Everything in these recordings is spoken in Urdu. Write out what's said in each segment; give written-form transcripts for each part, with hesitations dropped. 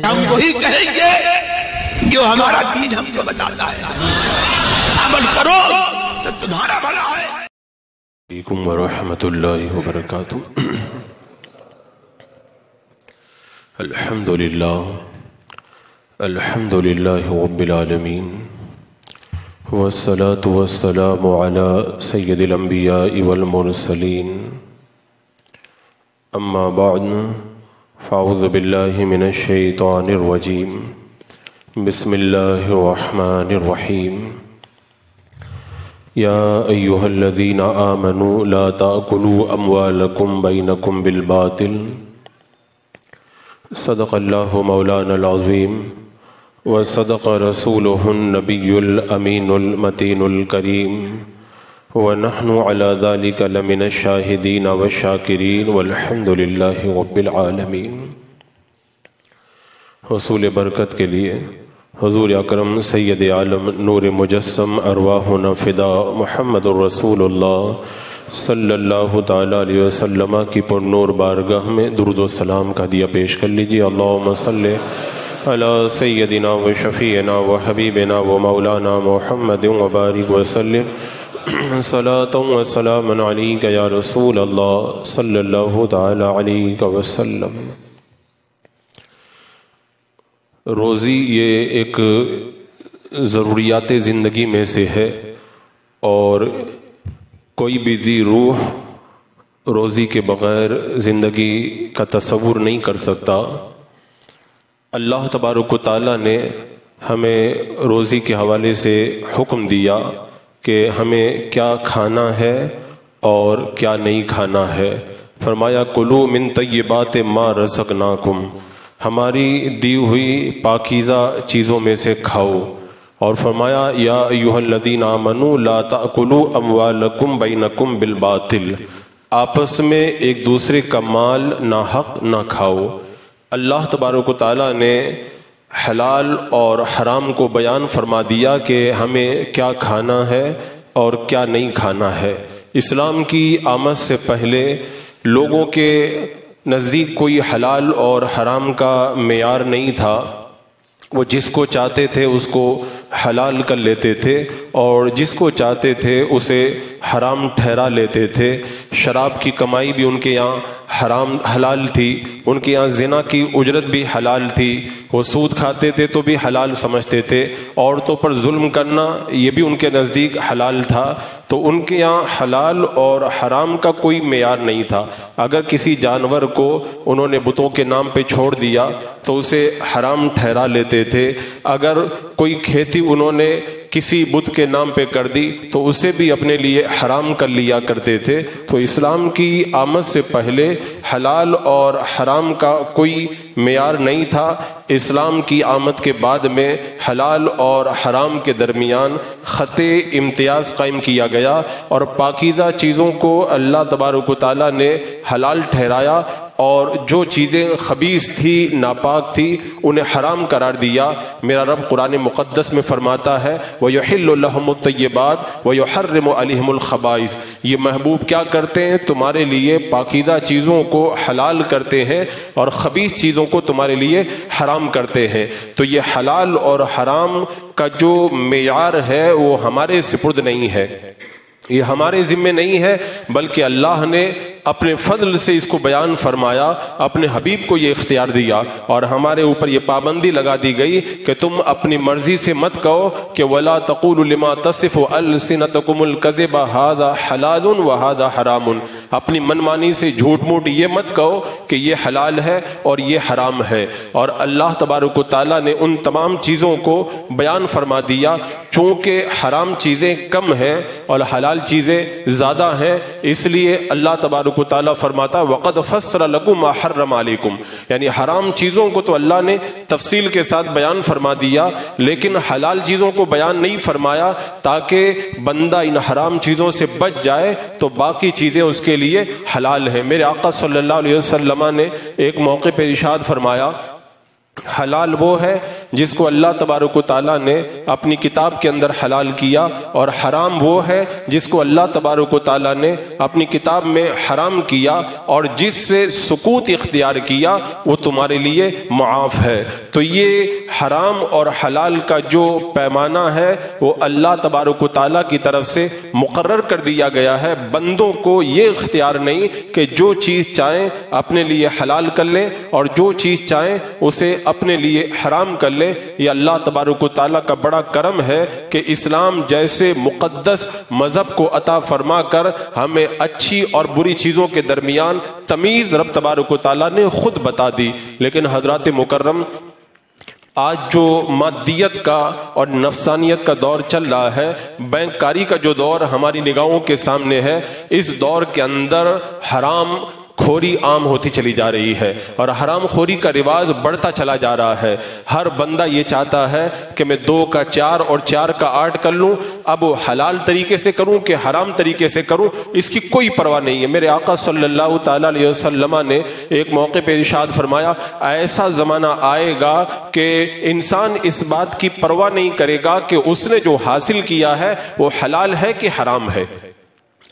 ہم وہی کہیں گے جو ہمارا دین ہم کو بتاتا ہے، عمل کرو تو تمہارا بھلا ہے۔ علیکم ورحمۃ اللہ وبرکاتہ۔ الحمد للہ رب العالمین، والصلاة والسلام على سید الانبیاء والمرسلین، اما بعد فاعوذ باللہ من الشیطان الرجیم، بسم اللہ الرحمن الرحیم۔ یا ایہا الذین آمنوا لا تأکلوا اموالکم بینکم بالباطل، صدق اللہ مولانا العظیم وصدق رسولہ النبی الامین المتین الکریم، ونحن علی ذلک لمن الشاہدین والشاکرین والحمد للہ رب العالمین۔ حصول برکت کے لیے حضور اکرم سید عالم نور مجسم ارواحنا فدا محمد الرسول اللہ صلی اللہ تعالیٰ علیہ وسلم کی پر نور بارگاہ میں درود و سلام کا ہدیہ پیش کر لیجیے۔ اللہم صلی علی سیدنا و شفیعنا و حبیبنا و مولانا محمد وبارک وسلم صلاۃ و سلام علیک یا رسول اللہ صلی اللہ تعالیٰ علیہ وسلم۔ روزی یہ ایک ضروریات زندگی میں سے ہے، اور کوئی بھی ذی روح روزی کے بغیر زندگی کا تصور نہیں کر سکتا۔ اللہ تبارک و تعالیٰ نے ہمیں روزی کے حوالے سے حکم دیا کہ ہمیں کیا کھانا ہے اور کیا نہیں کھانا ہے۔ فرمایا کلوا من طیبات ما رزقناکم، ہماری دی ہوئی پاکیزہ چیزوں میں سے کھاؤ۔ اور فرمایا یا ایھا الذین آمنوا لا تأکلوا اموالکم بینکم بالباطل، آپس میں ایک دوسرے کا مال ناحق نہ کھاؤ۔ اللہ تبارک و تعالیٰ نے حلال اور حرام کو بیان فرما دیا کہ ہمیں کیا کھانا ہے اور کیا نہیں کھانا ہے۔ اسلام کی آمد سے پہلے لوگوں کے نزدیک کوئی حلال اور حرام کا معیار نہیں تھا، وہ جس کو چاہتے تھے اس کو حلال کر لیتے تھے اور جس کو چاہتے تھے اسے حرام ٹھہرا لیتے تھے۔ شراب کی کمائی بھی ان کے یہاں حلال تھی، ان کے یہاں زنا کی اجرت بھی حلال تھی، وہ سود کھاتے تھے تو بھی حلال سمجھتے تھے، عورتوں پر ظلم کرنا یہ بھی ان کے نزدیک حلال تھا۔ تو ان کے یہاں حلال اور حرام کا کوئی معیار نہیں تھا۔ اگر کسی جانور کو انہوں نے بتوں کے نام پہ چھوڑ دیا تو اسے حرام ٹھہرا لیتے تھے، اگر کوئی کھیتی انہوں نے کسی بت کے نام پہ کر دی تو اسے بھی اپنے لیے حرام کر لیا کرتے تھے۔ تو اسلام کی آمد سے پہلے حلال اور حرام کا کوئی معیار نہیں تھا۔ اسلام کی آمد کے بعد میں حلال اور حرام کے درمیان خط امتیاز قائم کیا گیا، اور پاکیزہ چیزوں کو اللہ تبارک و تعالیٰ نے حلال ٹھہرایا، اور جو چیزیں خبیث تھی، ناپاک تھی، انہیں حرام قرار دیا۔ میرا رب قرآن مقدس میں فرماتا ہے وَيُحِلُّ لَهُمُ الطَّيِّبَاتِ وَيُحَرِّمُ عَلَيْهِمُ الْخَبَائِثَ، یہ محبوب کیا کرتے ہیں؟ تمہارے لیے پاکیزہ چیزوں کو حلال کرتے ہیں اور خبیث چیزوں کو تمہارے لیے حرام کرتے ہیں۔ تو یہ حلال اور حرام کا جو معیار ہے وہ ہمارے سپرد نہیں ہے، یہ ہمارے ذمے نہیں ہے، بلکہ اللہ نے اپنے فضل سے اس کو بیان فرمایا، اپنے حبیب کو یہ اختیار دیا، اور ہمارے اوپر یہ پابندی لگا دی گئی کہ تم اپنی مرضی سے مت کہو کہ وَلَا تَقُولُوا لِمَا تَصِفُ أَلْسِنَتُكُمُ الْكَذِبَ هَذَا حَلَالٌ وَهَذَا حَرَامٌ، اپنی منمانی سے جھوٹ موٹ یہ مت کہو کہ یہ حلال ہے اور یہ حرام ہے۔ اور اللہ تبارک و تعالیٰ نے ان تمام چیزوں کو بیان فرما دیا، چونکہ حرام چیزیں کم ہیں اور حلال چیزیں زیادہ ہیں، اس لیے اللہ تبارک و تعالیٰ فرماتا وَقَدْ فَصَّلَ لَكُمْ مَا حَرَّمَ عَلَيْكُمْ، یعنی حرام چیزوں کو تو اللہ نے تفصیل کے ساتھ بیان فرما دیا، لیکن حلال چیزوں کو بیان نہیں فرمایا تاکہ بندہ ان حرام چیزوں سے بچ جائے تو باقی چیزیں اس کے لیے حلال ہیں۔ میرے آقا صلی اللہ علیہ وسلم نے ایک موقع پہ ارشاد فرمایا حلال وہ ہے جس کو اللہ تبارک و تعالیٰ نے اپنی کتاب کے اندر حلال کیا، اور حرام وہ ہے جس کو اللہ تبارک و تعالیٰ نے اپنی کتاب میں حرام کیا اور جس سے سکوت اختیار کیا وہ تمہارے لیے معاف ہے۔ تو یہ حرام اور حلال کا جو پیمانہ ہے وہ اللہ تبارک و تعالیٰ کی طرف سے مقرر کر دیا گیا ہے۔ بندوں کو یہ اختیار نہیں کہ جو چیز چاہیں اپنے لیے حلال کر لیں اور جو چیز چاہیں اسے اپنے لیے حرام کر لیں۔ یہ اللہ تبارک و تعالیٰ کا بڑا کرم ہے کہ اسلام جیسے مقدس مذہب کو عطا فرما کر ہمیں اچھی اور بری چیزوں کے درمیان تمیز رب تبارک و تعالیٰ نے خود بتا دی۔ لیکن حضرات مکرم، آج جو مادیت کا اور نفسانیت کا دور چل رہا ہے، بینک کاری کا جو دور ہماری نگاہوں کے سامنے ہے، اس دور کے اندر حرام خوری عام ہوتی چلی جا رہی ہے اور حرام خوری کا رواج بڑھتا چلا جا رہا ہے۔ ہر بندہ یہ چاہتا ہے کہ میں 2 کا 4 اور 4 کا 8 کر لوں، اب وہ حلال طریقے سے کروں کہ حرام طریقے سے کروں، اس کی کوئی پرواہ نہیں ہے۔ میرے آقا صلی اللہ تعالیٰ علیہ وسلم نے ایک موقع پہ ارشاد فرمایا، ایسا زمانہ آئے گا کہ انسان اس بات کی پرواہ نہیں کرے گا کہ اس نے جو حاصل کیا ہے وہ حلال ہے کہ حرام ہے۔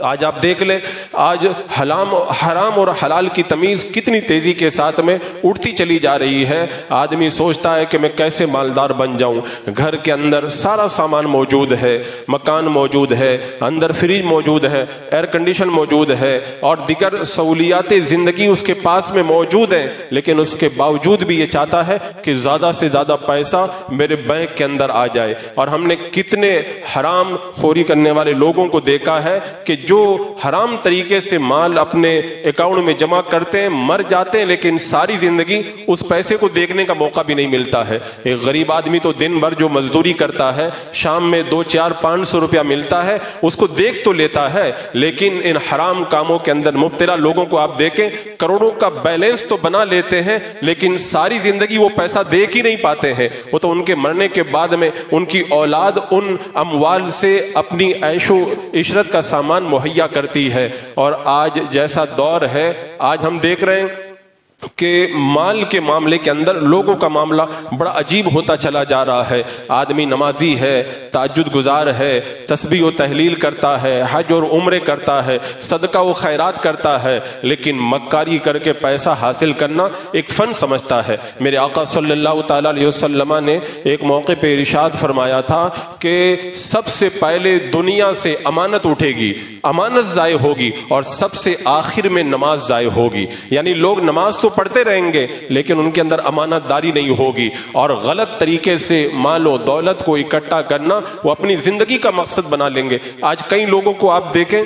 آج آپ دیکھ لیں، آج حرام اور حلال کی تمیز کتنی تیزی کے ساتھ میں اٹھتی چلی جا رہی ہے۔ آدمی سوچتا ہے کہ میں کیسے مالدار بن جاؤں، گھر کے اندر سارا سامان موجود ہے، مکان موجود ہے، اندر فریج موجود ہے، ایئر کنڈیشن موجود ہے اور دیگر سہولیات زندگی اس کے پاس میں موجود ہیں، لیکن اس کے باوجود بھی یہ چاہتا ہے کہ زیادہ سے زیادہ پیسہ میرے بینک کے اندر آ جائے۔ اور ہم نے کتنے حرام خوری کرنے والے لوگوں کو دیکھا ہے کہ جو حرام طریقے سے مال اپنے اکاؤنٹ میں جمع کرتے ہیں، مر جاتے ہیں، لیکن ساری زندگی اس پیسے کو دیکھنے کا موقع بھی نہیں ملتا ہے۔ ایک غریب آدمی تو دن بھر جو مزدوری کرتا ہے، شام میں 2 4 500 روپیہ ملتا ہے، اس کو دیکھ تو لیتا ہے، لیکن ان حرام کاموں کے اندر مبتلا لوگوں کو آپ دیکھیں، کروڑوں کا بیلنس تو بنا لیتے ہیں لیکن ساری زندگی وہ پیسہ دیکھ ہی نہیں پاتے ہیں۔ وہ تو ان کے مرنے کے بعد میں ان کی اولاد ان اموال سے اپنی عیش و عشرت کا سامان مہیا کرتی ہے۔ اور آج جیسا دور ہے، آج ہم دیکھ رہے ہیں کہ مال کے معاملے کے اندر لوگوں کا معاملہ بڑا عجیب ہوتا چلا جا رہا ہے۔ آدمی نمازی ہے، تہجد گزار ہے، تسبیح و تحلیل کرتا ہے، حج اور عمرے کرتا ہے، صدقہ و خیرات کرتا ہے، لیکن مکاری کر کے پیسہ حاصل کرنا ایک فن سمجھتا ہے۔ میرے آقا صلی اللہ تعالیٰ علیہ وسلم نے ایک موقع پہ ارشاد فرمایا تھا کہ سب سے پہلے دنیا سے امانت اٹھے گی، امانت ضائع ہوگی، اور سب سے آخر میں نماز ضائع ہوگی۔ یعنی لوگ نماز تو پڑھتے رہیں گے لیکن ان کے اندر امانت داری نہیں ہوگی، اور غلط طریقے سے مال و دولت کو اکٹھا کرنا وہ اپنی زندگی کا مقصد بنا لیں گے۔ آج کئی لوگوں کو آپ دیکھیں،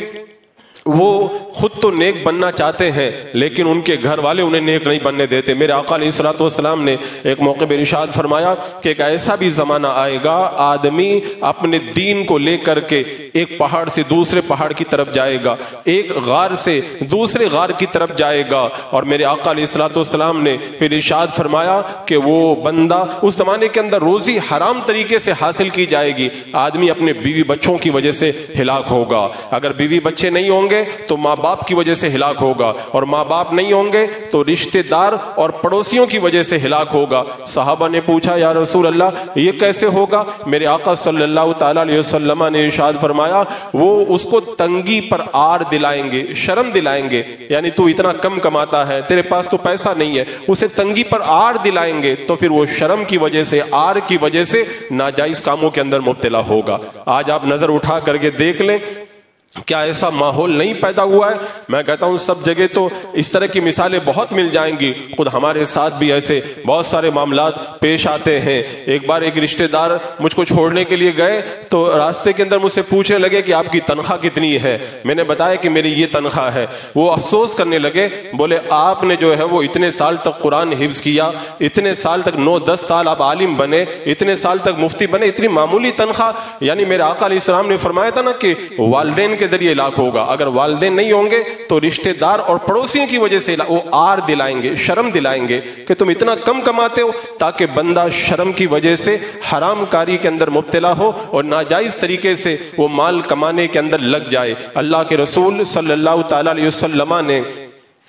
وہ خود تو نیک بننا چاہتے ہیں لیکن ان کے گھر والے انہیں نیک نہیں بننے دیتے۔ میرے آقا علیہ الصلوۃ والسلام نے ایک موقع پر ارشاد فرمایا کہ ایک ایسا بھی زمانہ آئے گا، آدمی اپنے دین کو لے کر کے ایک پہاڑ سے دوسرے پہاڑ کی طرف جائے گا، ایک غار سے دوسرے غار کی طرف جائے گا، اور میرے آقا علیہ الصلوۃ والسلام نے پھر ارشاد فرمایا کہ وہ بندہ اس زمانے کے اندر روزی حرام طریقے سے حاصل کی جائے گی، آدمی اپنے بیوی بچوں کی وجہ سے ہلاک ہوگا۔ اگر بیوی بچے نہیں ہوں گے تو ماں باپ کی وجہ سے ہلاک ہوگا، اور ماں باپ نہیں ہوں گے تو رشتہ دار اور پڑوسیوں کی وجہ سے ہلاک ہوگا۔ صحابہ نے پوچھا، یا رسول اللہ یہ کیسے ہوگا؟ میرے آقا صلی اللہ تعالیٰ علیہ وسلم نے ارشاد فرمایا، وہ اس کو تنگی پر آر دلائیں گے، شرم دلائیں گے، یعنی تو اتنا کم کماتا ہے، تیرے پاس تو پیسہ نہیں ہے، اسے تنگی پر آر دلائیں گے تو پھر وہ شرم کی وجہ سے، آر کی وجہ سے ناجائز کاموں کے اندر مبتلا ہوگا۔ آج آپ نظر اٹھا کر کے دیکھ لیں، کیا ایسا ماحول نہیں پیدا ہوا ہے؟ میں کہتا ہوں سب جگہ تو اس طرح کی مثالیں بہت مل جائیں گی، خود ہمارے ساتھ بھی ایسے بہت سارے معاملات پیش آتے ہیں۔ ایک بار ایک رشتہ دار مجھ کو چھوڑنے کے لیے گئے تو راستے کے اندر مجھ سے پوچھنے لگے کہ آپ کی تنخواہ کتنی ہے؟ میں نے بتایا کہ میری یہ تنخواہ ہے۔ وہ افسوس کرنے لگے، بولے آپ نے جو ہے وہ اتنے سال تک قرآن حفظ کیا، اتنے سال تک 9-10 سال آپ عالم بنے، اتنے سال تک مفتی بنے، اتنی معمولی تنخواہ؟ یعنی میرے آقا علیہ السلام نے فرمایا تھا نا کہ والدین کے ذریعے لاکھ ہوگا، اگر والدین نہیں ہوں گے تو رشتہ دار اور پڑوسیوں کی وجہ سے وہ آر دلائیں گے، شرم دلائیں گے کہ تم اتنا کم کماتے ہو، تاکہ بندہ شرم کی وجہ سے حرام کاری کے اندر مبتلا ہو اور ناجائز طریقے سے وہ مال کمانے کے اندر لگ جائے۔ اللہ کے رسول صلی اللہ تعالی علیہ وسلم نے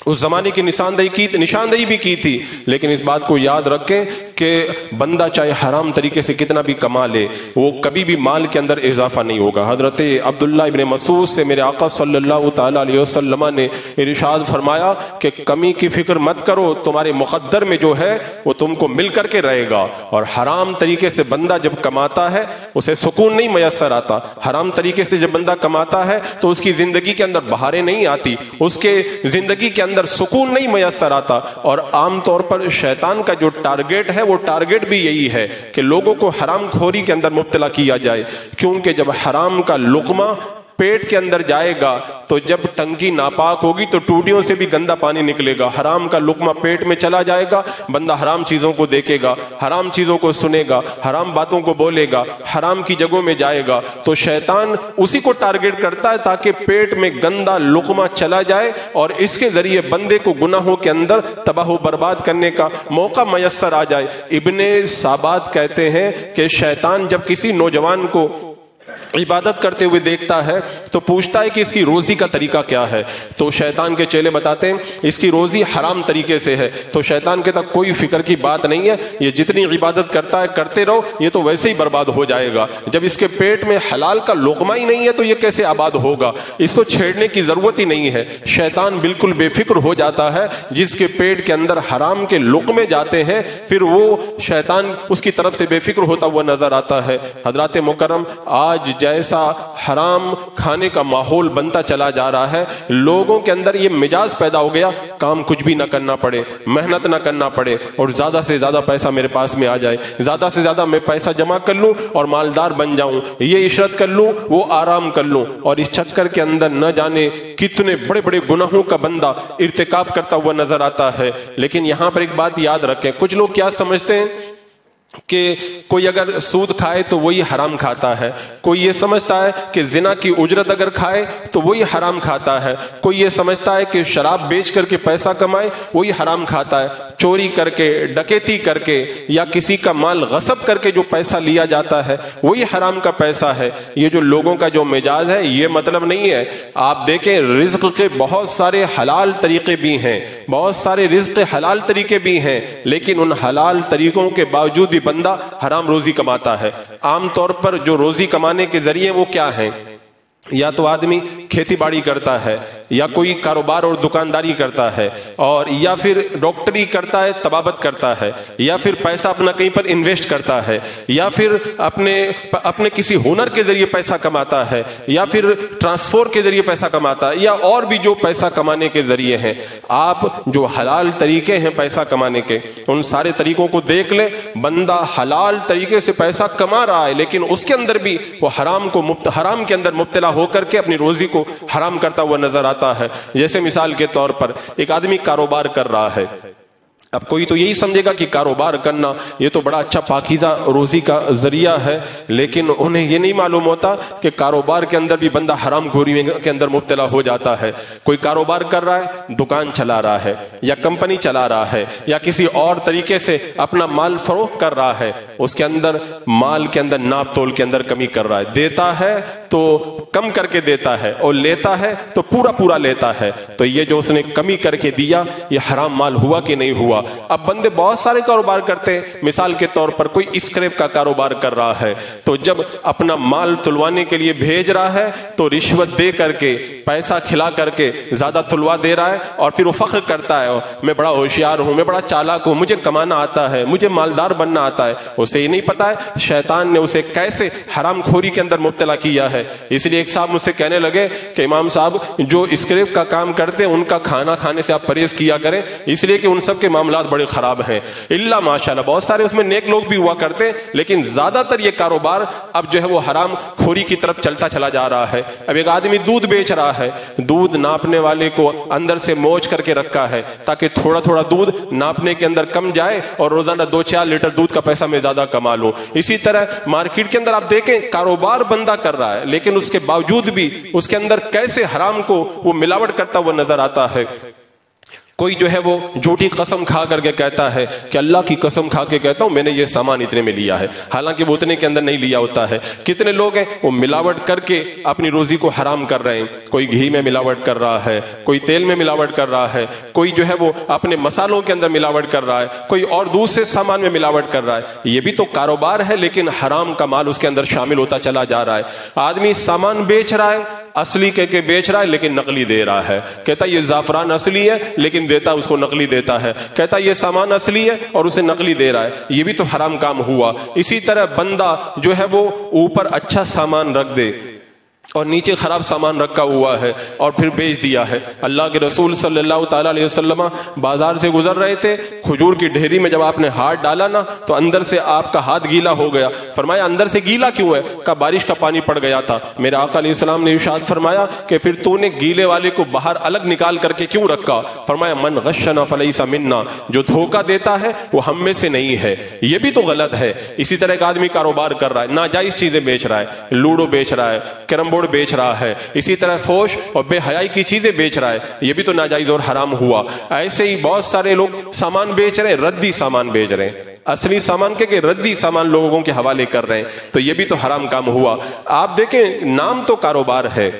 اس زمانے کی نشاندہی بھی کی تھی، لیکن اس بات کو یاد رکھیں کہ بندہ چاہے حرام طریقے سے کتنا بھی کما لے، وہ کبھی بھی مال کے اندر اضافہ نہیں ہوگا۔ حضرت عبداللہ ابن مسعود سے میرے آقا صلی اللہ تعالی علیہ وسلم نے ارشاد فرمایا کہ کمی کی فکر مت کرو، تمہارے مقدر میں جو ہے وہ تم کو مل کر کے رہے گا۔ اور حرام طریقے سے بندہ جب کماتا ہے اسے سکون نہیں میسر آتا، حرام طریقے سے جب بندہ کماتا ہے تو اس کی زندگی کے اندر بہاریں نہیں آتی، اس کے زندگی کے اندر سکون نہیں میسر آتا۔ اور عام طور پر شیطان کا جو ٹارگٹ ہے وہ ٹارگٹ بھی یہی ہے کہ لوگوں کو حرام خوری کے اندر مبتلا کیا جائے، کیونکہ جب حرام کا لقمہ پیٹ کے اندر جائے گا تو جب ٹنکی ناپاک ہوگی تو ٹوٹیوں سے بھی گندا پانی نکلے گا۔ حرام کا لقمہ پیٹ میں چلا جائے گا، بندہ حرام چیزوں کو دیکھے گا، حرام چیزوں کو سنے گا، حرام باتوں کو بولے گا، حرام کی جگہوں میں جائے گا، تو شیطان اسی کو ٹارگٹ کرتا ہے تاکہ پیٹ میں گندا لقمہ چلا جائے اور اس کے ذریعے بندے کو گناہوں کے اندر تباہ و برباد کرنے کا موقع میسر آ جائے۔ ابن سابات کہتے ہیں کہ شیطان جب کسی نوجوان کو عبادت کرتے ہوئے دیکھتا ہے تو پوچھتا ہے کہ اس کی روزی کا طریقہ کیا ہے، تو شیطان کے چیلے بتاتے ہیں اس کی روزی حرام طریقے سے ہے، تو شیطان کہتا کوئی فکر کی بات نہیں ہے، یہ جتنی عبادت کرتا ہے کرتے رہو، یہ تو ویسے ہی برباد ہو جائے گا، جب اس کے پیٹ میں حلال کا لقمہ ہی نہیں ہے تو یہ کیسے آباد ہوگا، اس کو چھیڑنے کی ضرورت ہی نہیں ہے۔ شیطان بالکل بے فکر ہو جاتا ہے، جس کے پیٹ کے اندر حرام کے لقمے جاتے ہیں پھر وہ شیطان اس کی طرف سے بے فکر ہوتا ہوا نظر آتا ہے۔ حضرات مکرم، آج جیسا حرام کھانے کا ماحول بنتا چلا جا رہا ہے، لوگوں کے اندر یہ مزاج پیدا ہو گیا کام کچھ بھی نہ کرنا پڑے، محنت نہ کرنا پڑے، اور زیادہ سے زیادہ پیسہ میرے پاس میں آ جائے، زیادہ سے زیادہ میں پیسہ جمع کر لوں اور مالدار بن جاؤں، یہ عشرت کر لوں وہ آرام کر لوں، اور اس چکر کے اندر نہ جانے کتنے بڑے بڑے گناہوں کا بندہ ارتکاب کرتا ہوا نظر آتا ہے۔ لیکن یہاں پر ایک بات یاد رکھیں، کچھ لوگ کیا سمجھتے ہیں کہ کوئی اگر سود کھائے تو وہی حرام کھاتا ہے، کوئی یہ سمجھتا ہے کہ زنا کی اجرت اگر کھائے تو وہی حرام کھاتا ہے، کوئی یہ سمجھتا ہے کہ شراب بیچ کر کے پیسہ کمائے وہی حرام کھاتا ہے، چوری کر کے، ڈکیتی کر کے، یا کسی کا مال غصب کر کے جو پیسہ لیا جاتا ہے وہی حرام کا پیسہ ہے۔ یہ جو لوگوں کا جو مزاج ہے یہ مطلب نہیں ہے۔ آپ دیکھیں رزق کے بہت سارے حلال طریقے بھی ہیں، بہت سارے رزق حلال طریقے بھی ہیں، لیکن ان حلال طریقوں کے باوجود بندہ حرام روزی کماتا ہے۔ عام طور پر جو روزی کمانے کے ذریعے وہ کیا ہیں، یا تو آدمی کھیتی باڑی کرتا ہے، یا کوئی کاروبار اور دکانداری کرتا ہے، اور یا پھر ڈاکٹری کرتا ہے، طبابت کرتا ہے، یا پھر پیسہ اپنا کہیں پر انویسٹ کرتا ہے، یا پھر اپنے کسی ہنر کے ذریعے پیسہ کماتا ہے، یا پھر ٹرانسپورٹ کے ذریعے پیسہ کماتا ہے، یا اور بھی جو پیسہ کمانے کے ذریعے ہیں۔ آپ جو حلال طریقے ہیں پیسہ کمانے کے ان سارے طریقوں کو دیکھ لیں، بندہ حلال طریقے سے پیسہ کما رہا ہے لیکن اس کے اندر بھی وہ حرام کے اندر مبتلا ہو کر کے اپنی روزی کو حرام کرتا ہوا نظر آتا ہے۔ جیسے مثال کے طور پر ایک آدمی کاروبار کر رہا ہے، اب کوئی تو یہی سمجھے گا کہ کاروبار کرنا یہ تو بڑا اچھا پاکیزہ روزی کا ذریعہ ہے، لیکن انہیں یہ نہیں معلوم ہوتا کہ کاروبار کے اندر بھی بندہ حرام خوری کے اندر مبتلا ہو جاتا ہے۔ کوئی کاروبار کر رہا ہے، دکان چلا رہا ہے، یا کمپنی چلا رہا ہے، یا کسی اور طریقے سے اپنا مال فروخت کر رہا ہے، اس کے اندر مال کے اندر ناپ تول کے اندر کمی کر رہا ہے، دیتا ہے تو کم کر کے دیتا ہے اور لیتا ہے تو پورا لیتا ہے، تو یہ جو اس نے کمی کر کے دیا یہ حرام مال ہوا کہ نہیں ہوا؟ اب بندے بہت سارے کاروبار کرتے ہیں، مثال کے طور پر کوئی اسکریپ کا کاروبار کر رہا ہے، تو جب اپنا مال تلوانے کے لیے بھیج رہا ہے تو رشوت دے کر کے، پیسہ کھلا کر کے زیادہ تلوا دے رہا ہے، اور پھر وہ فخر کرتا ہے میں بڑا ہوشیار ہوں، میں بڑا چالاک ہوں، مجھے کمانا آتا ہے، مجھے مالدار بننا آتا ہے۔ اسے یہ نہیں پتا ہے شیطان نے اسے کیسے حرام خوری کے اندر مبتلا کیا ہے۔ اس لیے ایک صاحب مجھ سے کہنے لگے کہ امام صاحب جو اسکریپ کا کام کرتے ہیں ان کا کھانا کھانے سے آپ پرہیز کیا کریں، اس لیے کہ ان سب کے معاملات بڑے خراب ہیں۔ اللہ ماشاءاللہ بہت سارے اس میں نیک لوگ بھی ہوا کرتے ہیں، لیکن زیادہ تر یہ کاروبار اب جو ہے وہ حرام خوری کی طرف چلتا چلا جا رہا ہے۔ اب ایک آدمی دودھ بیچ رہا ہے، دودھ ناپنے والے کو اندر سے موچ کر کے رکھا ہے تاکہ تھوڑا تھوڑا دودھ ناپنے کے اندر کم جائے اور روزانہ 2-4 لیٹر دودھ کا پیسہ میں زیادہ کما لوں۔ اسی طرح مارکیٹ کے اندر آپ دیکھیں کاروبار بندہ کر رہا ہے، لیکن اس کے باوجود بھی اس کے اندر کیسے حرام کو وہ ملاوٹ کرتا ہوا نظر آتا ہے۔ کوئی جو ہے وہ جھوٹی قسم کھا کر کے کہتا ہے کہ اللہ کی قسم کھا کے کہتا ہوں میں نے یہ سامان اتنے میں لیا ہے، حالانکہ وہ اتنے کے اندر نہیں لیا ہوتا ہے۔ کتنے لوگ ہیں وہ ملاوٹ کر کے اپنی روزی کو حرام کر رہے ہیں، کوئی گھی میں ملاوٹ کر رہا ہے، کوئی تیل میں ملاوٹ کر رہا ہے، کوئی جو ہے وہ اپنے مسالوں کے اندر ملاوٹ کر رہا ہے، کوئی اور دوسرے سامان میں ملاوٹ کر رہا ہے۔ یہ بھی تو کاروبار ہے، لیکن حرام کا مال اس کے اندر شامل ہوتا چلا جا رہا ہے۔ آدمی سامان بیچ رہا ہے، اصلی کہہ کے بیچ رہا ہے لیکن نقلی دے رہا ہے، کہتا ہے یہ زعفران اصلی ہے لیکن دیتا اس کو نقلی دیتا ہے، کہتا ہے یہ سامان اصلی ہے اور اسے نقلی دے رہا ہے، یہ بھی تو حرام کام ہوا۔ اسی طرح بندہ جو ہے وہ اوپر اچھا سامان رکھ دے اور نیچے خراب سامان رکھا ہوا ہے اور پھر بیچ دیا ہے۔ اللہ کے رسول صلی اللہ تعالیٰ علیہ وسلم بازار سے گزر رہے تھے، کھجور کی ڈھیری میں جب آپ نے ہاتھ ڈالا نا تو اندر سے آپ کا ہاتھ گیلا ہو گیا۔ فرمایا اندر سے گیلا کیوں ہے؟ کہا بارش کا پانی پڑ گیا تھا۔ میرے آقا علیہ السلام نے ارشاد فرمایا کہ پھر تو نے گیلے والے کو باہر الگ نکال کر کے کیوں رکھا؟ فرمایا من غشنا فلیس منا، جو دھوکہ دیتا ہے وہ ہم میں سے نہیں ہے۔ یہ بھی تو غلط ہے۔ اسی طرح ایک آدمی کاروبار کر رہا ہے، ناجائز چیزیں بیچ رہا ہے، لوڈو بیچ رہا ہے، کیرم بورڈ بیچ رہا ہے، اسی طرح فوش اور بے حیائی کی چیزیں بیچ رہا ہے، یہ بھی تو ناجائز اور حرام ہوا۔ ایسے ہی بہت سارے لوگ سامان بیچ رہے ہیں، ردی سامان بیچ رہے ہیں، اصلی سامان کہ ردی سامان لوگوں کے حوالے کر رہے ہیں، تو یہ بھی تو حرام کام ہوا۔ آپ دیکھیں نام تو کاروبار ہے،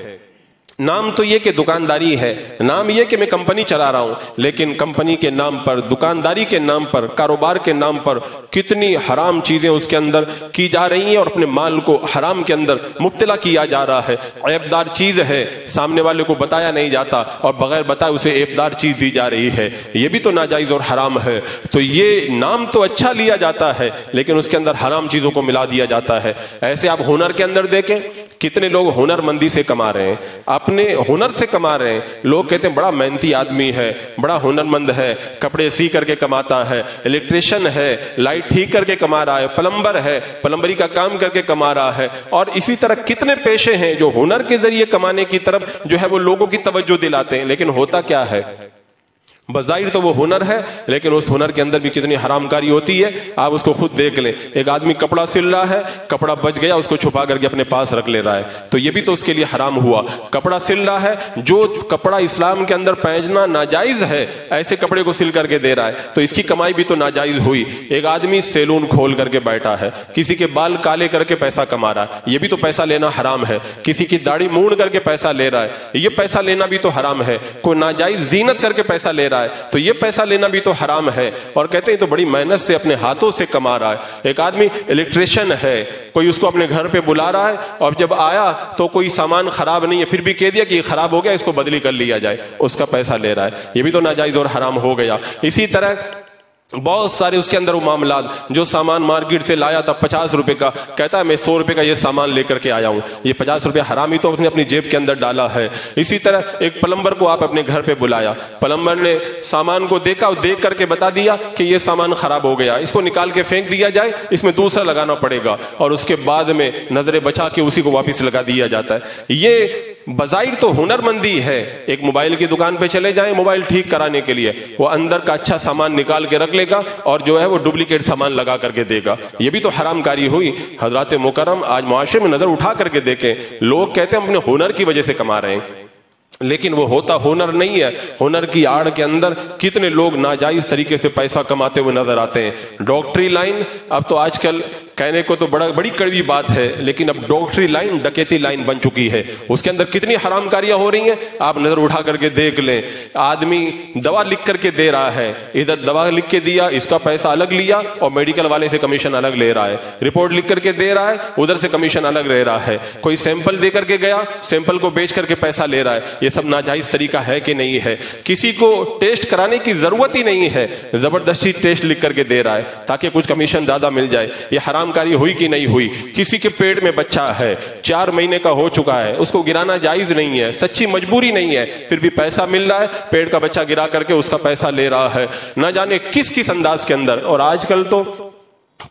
نام تو یہ کہ دکانداری ہے، نام یہ کہ میں کمپنی چلا رہا ہوں، لیکن کمپنی کے نام پر، دکانداری کے نام پر، کاروبار کے نام پر کتنی حرام چیزیں اس کے اندر کی جا رہی ہیں اور اپنے مال کو حرام کے اندر مبتلا کیا جا رہا ہے۔ عیبدار چیز ہے، سامنے والے کو بتایا نہیں جاتا اور بغیر بتائے اسے عیبدار چیز دی جا رہی ہے، یہ بھی تو ناجائز اور حرام ہے۔ تو یہ نام تو اچھا لیا جاتا ہے لیکن اس کے اندر حرام چیزوں کو ملا دیا جاتا ہے۔ ایسے آپ ہنر کے اندر دیکھیں، کتنے لوگ ہنر مندی سے کما رہے ہیں، اپنے ہنر سے کما رہے ہیں۔ لوگ کہتے ہیں بڑا محنتی آدمی ہے، بڑا ہنر مند ہے، کپڑے سی کر کے کماتا ہے، الیکٹریشین ہے، لائٹ ٹھیک کر کے کما رہا ہے، پلمبر ہے، پلمبری کا کام کر کے کما رہا ہے، اور اسی طرح کتنے پیشے ہیں جو ہنر کے ذریعے کمانے کی طرف جو ہے وہ لوگوں کی توجہ دلاتے ہیں، لیکن ہوتا کیا ہے؟ بظاہر تو وہ ہنر ہے لیکن اس ہنر کے اندر بھی کتنی حرام کاری ہوتی ہے، آپ اس کو خود دیکھ لیں۔ ایک آدمی کپڑا سل رہا ہے، کپڑا بچ گیا، اس کو چھپا کر کے اپنے پاس رکھ لے رہا ہے، تو یہ بھی تو اس کے لیے حرام ہوا۔ کپڑا سل رہا ہے، جو کپڑا اسلام کے اندر پہننا ناجائز ہے ایسے کپڑے کو سل کر کے دے رہا ہے، تو اس کی کمائی بھی تو ناجائز ہوئی۔ ایک آدمی سیلون کھول کر کے بیٹھا ہے، کسی کے بال کالے کر کے پیسہ کما رہا ہے، یہ بھی تو پیسہ لینا حرام ہے۔ کسی کی داڑھی مونڈ کر کے پیسہ لے رہا ہے، یہ پیسہ لینا بھی تو حرام ہے۔ کوئی ناجائز زینت کر کے پیسہ لے رہا ہے تو یہ پیسہ لینا بھی تو حرام ہے، اور کہتے ہیں تو بڑی محنت سے اپنے ہاتھوں سے کما رہا ہے۔ ایک آدمی الیکٹریشین ہے، کوئی اس کو اپنے گھر پہ بلا رہا ہے اور جب آیا تو کوئی سامان خراب نہیں ہے، پھر بھی کہہ دیا کہ یہ خراب ہو گیا، اس کو بدلی کر لیا جائے، اس کا پیسہ لے رہا ہے، یہ بھی تو ناجائز اور حرام ہو گیا۔ اسی طرح بہت سارے اس کے اندر وہ معاملات، جو سامان مارکیٹ سے لایا تھا 50 روپے کا، کہتا ہے میں 100 روپے کا یہ سامان لے کر کے آیا ہوں، یہ 50 روپے حرامی تو اس نے اپنی جیب کے اندر ڈالا ہے۔ اسی طرح ایک پلمبر کو آپ اپنے گھر پہ بلایا، پلمبر نے سامان کو دیکھا اور دیکھ کر کے بتا دیا کہ یہ سامان خراب ہو گیا، اس کو نکال کے پھینک دیا جائے، اس میں دوسرا لگانا پڑے گا، اور اس کے بعد میں نظریں بچا کے اسی کو واپس لگا دیا جاتا ہے۔ یہ بظاہر تو ہنر مندی ہے۔ ایک موبائل کی دکان پہ چلے جائیں موبائل ٹھیک کرانے کے لیے، وہ اندر کا اچھا سامان نکال کے رکھ لے گا اور جو ہے وہ ڈپلیکیٹ سامان لگا کر کے دے گا، یہ بھی تو حرام کاری ہوئی۔ حضرات مکرم آج معاشرے میں نظر اٹھا کر کے دیکھیں، لوگ کہتے ہیں ہم اپنے ہنر کی وجہ سے کما رہے ہیں، لیکن وہ ہوتا ہنر نہیں ہے۔ ہنر کی آڑ کے اندر کتنے لوگ ناجائز طریقے سے پیسہ کماتے ہوئے نظر آتے ہیں۔ ڈاکٹری لائن اب تو آج کل کہنے کو تو بڑی کڑوی بات ہے، لیکن اب ڈاکٹری لائن ڈکیتی لائن بن چکی ہے، اس کے اندر کتنی حرام کاریاں ہو رہی ہیں، آپ نظر اٹھا کر کے دیکھ لیں۔ آدمی دوا لکھ کر کے دے رہا ہے، ادھر دوا لکھ کے دیا، اس کا پیسہ الگ لیا اور میڈیکل والے سے کمیشن الگ لے رہا ہے، رپورٹ لکھ کر کے دے رہا ہے، ادھر سے کمیشن الگ لے رہا ہے، کوئی سیمپل دے کر کے گیا، سیمپل کو بیچ کر کے پیسہ لے رہا ہے۔ یہ سب ناجائز طریقہ ہے کہ نہیں ہے؟ کسی کو ٹیسٹ کرانے کی ضرورت ہی نہیں ہے، زبردستی ٹیسٹ لکھ کر کے دے رہا ہے تاکہ کچھ کمیشن زیادہ مل جائے۔ یہ حرام کاری ہوئی کہ نہیں ہوئی؟ کسی کے پیٹ میں بچہ ہے، 4 مہینے کا ہو چکا ہے، اس کو گرانا جائز نہیں ہے، سچی مجبوری نہیں ہے، پھر بھی پیسہ مل رہا ہے، پیٹ کا بچہ گرا کر کے اس کا پیسہ لے رہا ہے، نہ جانے کس انداز کے اندر۔ اور آج کل تو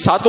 7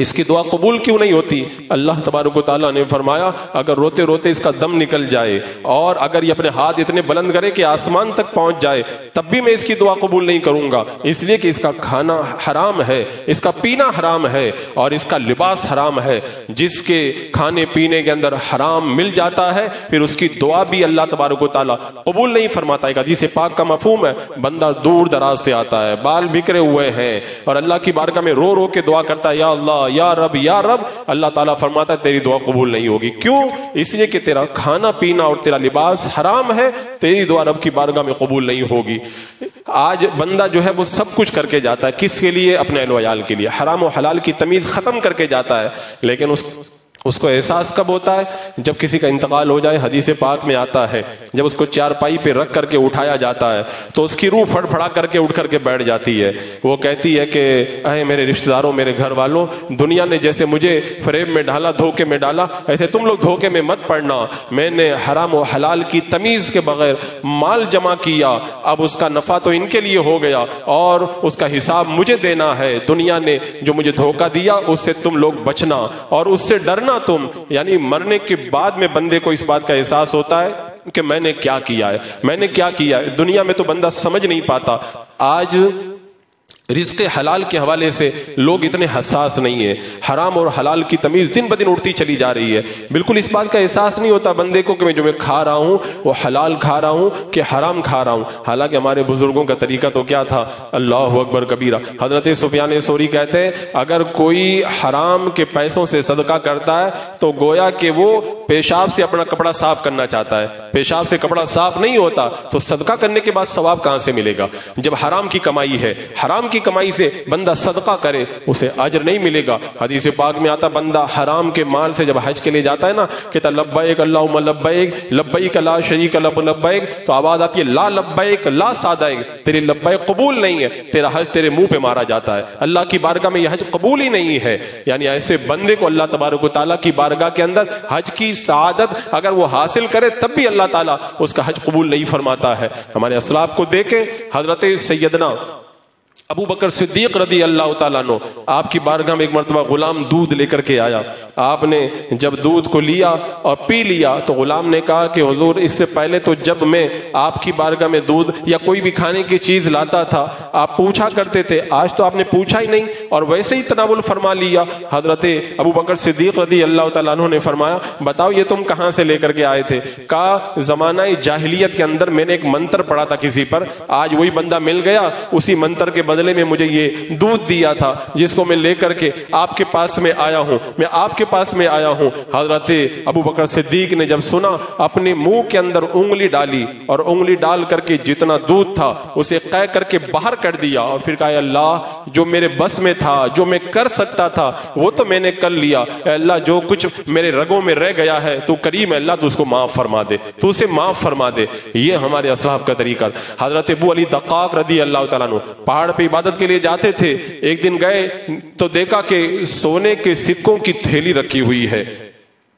اس کی دعا قبول کیوں نہیں ہوتی؟ اللہ تبارک و تعالیٰ نے فرمایا اگر روتے روتے اس کا دم نکل جائے اور اگر یہ اپنے ہاتھ اتنے بلند کرے کہ آسمان تک پہنچ جائے تب بھی میں اس کی دعا قبول نہیں کروں گا، اس لیے کہ اس کا کھانا حرام ہے، اس کا پینا حرام ہے اور اس کا لباس حرام ہے۔ جس کے کھانے پینے کے اندر حرام مل جاتا ہے پھر اس کی دعا بھی اللہ تبارک و تعالیٰ قبول نہیں فرماتا۔ ایک حدیث پاک کا مفہوم ہے، بندہ دور دراز سے آتا ہے، بال بکھرے ہوئے ہیں اور اللہ کی بارگاہ میں رو رو کے دعا کرتا ہے یا اللہ یا رب یا رب، اللہ تعالیٰ فرماتا ہے تیری دعا قبول نہیں ہوگی۔ کیوں؟ اس لیے کہ تیرا کھانا پینا اور تیرا لباس حرام ہے، تیری دعا رب کی بارگاہ میں قبول نہیں ہوگی۔ آج بندہ جو ہے وہ سب کچھ کر کے جاتا ہے، کس کے لیے؟ اپنے اہل و عیال کے لیے، حرام و حلال کی تمیز ختم کر کے جاتا ہے، لیکن اس کو احساس کب ہوتا ہے؟ جب کسی کا انتقال ہو جائے۔ حدیث پاک میں آتا ہے جب اس کو چارپائی پہ رکھ کر کے اٹھایا جاتا ہے تو اس کی روح پھڑ پھڑا کر کے اٹھ کر کے بیٹھ جاتی ہے، وہ کہتی ہے کہ اے میرے رشتہ داروں، میرے گھر والوں، دنیا نے جیسے مجھے فریب میں ڈالا، دھوکے میں ڈالا، ایسے تم لوگ دھوکے میں مت پڑنا۔ میں نے حرام و حلال کی تمیز کے بغیر مال جمع کیا، اب اس کا نفع تو ان کے لیے ہو گیا اور اس کا حساب مجھے دینا ہے۔ دنیا نے جو مجھے دھوکہ دیا اس سے تم لوگ بچنا اور اس سے ڈرنا تم۔ یعنی مرنے کے بعد میں بندے کو اس بات کا احساس ہوتا ہے کہ میں نے کیا کیا ہے، میں نے کیا کیا ہے۔ دنیا میں تو بندہ سمجھ نہیں پاتا۔ آج رزق حلال کے حوالے سے لوگ اتنے حساس نہیں ہیں، حرام اور حلال کی تمیز دن بدن اڑتی چلی جا رہی ہے۔ بالکل اس بات کا احساس نہیں ہوتا بندے کو کہ میں جو میں کھا رہا ہوں وہ حلال کھا رہا ہوں کہ حرام کھا رہا ہوں۔ حالانکہ ہمارے بزرگوں کا طریقہ تو کیا تھا؟ اللہ اکبر کبیرہ۔ حضرت سفیان ثوری کہتے ہیں اگر کوئی حرام کے پیسوں سے صدقہ کرتا ہے تو گویا کہ وہ پیشاب سے اپنا کپڑا صاف کرنا چاہتا ہے، پیشاب سے کپڑا صاف نہیں ہوتا تو صدقہ کرنے کے بعد ثواب کہاں سے ملے گا؟ جب حرام کی کمائی ہے، حرام کی کمائی سے بندہ صدقہ کرے اسے اجر نہیں ملے گا۔ حدیث پاک میں آتا بندہ حرام کے مال سے جب حج کے لیے جاتا ہے نا، کہتا لبیک اللہم لبیک لبیک لا شریک لک لبیک، تو آواز آتی ہے لا لبیک لا سعدیک، تیری لبیک قبول نہیں ہے، تیرا حج تیرے منہ پہ مارا جاتا ہے، اللہ کی بارگاہ میں یہ حج قبول ہی نہیں ہے۔ یعنی ایسے بندے کو اللہ تبارک و تعالیٰ کی بارگاہ کے اندر حج کی سعادت اگر وہ حاصل کرے تب بھی اللہ تعالیٰ اس کا حج قبول نہیں فرماتا ہے۔ ہمارے اسلاف کو دیکھیں، حضرت سیدنا ابو بکر صدیق رضی اللہ تعالیٰ عنہ، آپ کی بارگاہ میں ایک مرتبہ غلام دودھ لے کر کے آیا۔ آپ نے جب دودھ کو لیا اور پی لیا تو غلام نے کہا کہ حضور اس سے پہلے تو جب میں آپ کی بارگاہ میں دودھ یا کوئی بھی کھانے کی چیز لاتا تھا آپ پوچھا کرتے تھے، آج تو آپ نے پوچھا ہی نہیں اور ویسے ہی تناول فرما لیا۔ حضرت ابو بکر صدیق رضی اللہ تعالیٰ عنہ نے فرمایا بتاؤ یہ تم کہاں سے لے کر کے آئے تھے؟ کہا زمانہ جاہلیت کے اندر میں نے ایک منتر پڑھا تھا کسی پر، آج وہی بندہ مل گیا، اسی منتر کے بدلے میں مجھے یہ دودھ دیا تھا جس کو میں لے کر کے آپ کے پاس میں آیا ہوں، میں آپ کے پاس میں آیا ہوں۔ حضرت ابو بکر صدیق نے جب سنا اپنے منہ کے اندر انگلی ڈالی اور انگلی ڈال کر کے جتنا دودھ تھا اسے قے کر کے باہر کر دیا اور پھر کہا اللہ جو میرے بس میں تھا، جو میں کر سکتا تھا وہ تو میں نے کر لیا، اے اللہ جو کچھ میرے رگوں میں رہ گیا ہے تو کریم ہے اللہ، تو اس کو معاف فرما دے، تو اسے معاف فرما دے۔ یہ ہمارے اسلاف کا طریقہ۔ حضرت ابو علی دقاق رضی اللہ تعالیٰ عنہ پہاڑ پہ عبادت کے لیے جاتے تھے، ایک دن گئے تو دیکھا کہ سونے کے سکوں کی تھیلی رکھی ہوئی ہے۔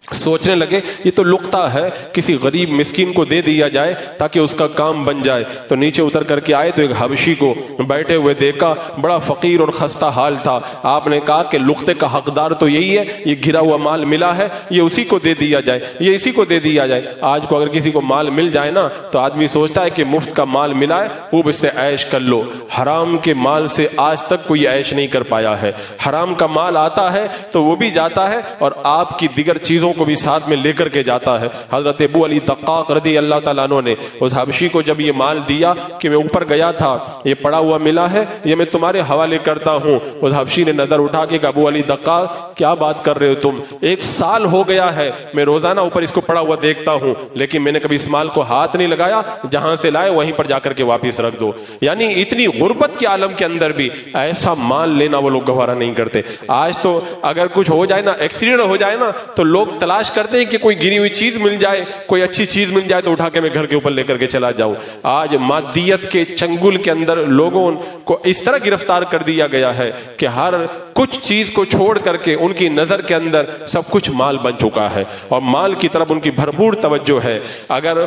سوچنے لگے یہ تو لقطہ ہے، کسی غریب مسکین کو دے دیا جائے تاکہ اس کا کام بن جائے۔ تو نیچے اتر کر کے آئے تو ایک حبشی کو بیٹھے ہوئے دیکھا، بڑا فقیر اور خستہ حال تھا۔ آپ نے کہا کہ لقطے کا حقدار تو یہی ہے، یہ گرا ہوا مال ملا ہے، یہ اسی کو دے دیا جائے، یہ اسی کو دے دیا جائے۔ آج کو اگر کسی کو مال مل جائے نا تو آدمی سوچتا ہے کہ مفت کا مال ملا ہے خوب اس سے عیش کر لو۔ حرام کے مال سے آج تک کوئی عیش نہیں کر پایا ہے۔ حرام کا مال آتا ہے تو وہ بھی جاتا ہے اور آپ کی دیگر چیزوں کو بھی ساتھ میں لے کر کے جاتا ہے۔ حضرت ابو علی دقاق رضی اللہ تعالیٰ عنہ نے اس حبشی کو جب یہ مال دیا کہ میں اوپر گیا تھا، یہ پڑا ہوا ملا ہے، یہ میں تمہارے حوالے کرتا ہوں۔ اس حبشی نے نظر اٹھا کے کہا ابو علی دقاق کیا بات کر رہے ہو تم؟ 1 سال ہو گیا ہے میں روزانہ اوپر اس کو پڑا ہوا دیکھتا ہوں، لیکن میں نے کبھی اس مال کو ہاتھ نہیں لگایا، جہاں سے لائے وہیں پر جا کر کے واپس رکھ دو۔ یعنی اتنی غربت کے عالم کے اندر بھی ایسا مال لینا وہ لوگ گوارا نہیں کرتے۔ آج تو اگر کچھ ہو جائے نا، ایکسیڈنٹ ہو جائے نا تو لوگ تلاش کرتے ہیں کہ کوئی گری ہوئی چیز مل جائے، کوئی اچھی چیز مل جائے تو اٹھا کے میں گھر کے اوپر لے کر کے چلا جاؤں۔ آج مادیت کے چنگل کے اندر لوگوں کو اس طرح گرفتار کر دیا گیا ہے کہ ہر کچھ چیز کو چھوڑ کر کے ان کی نظر کے اندر سب کچھ مال بن چکا ہے اور مال کی طرف ان کی بھرپور توجہ ہے۔ اگر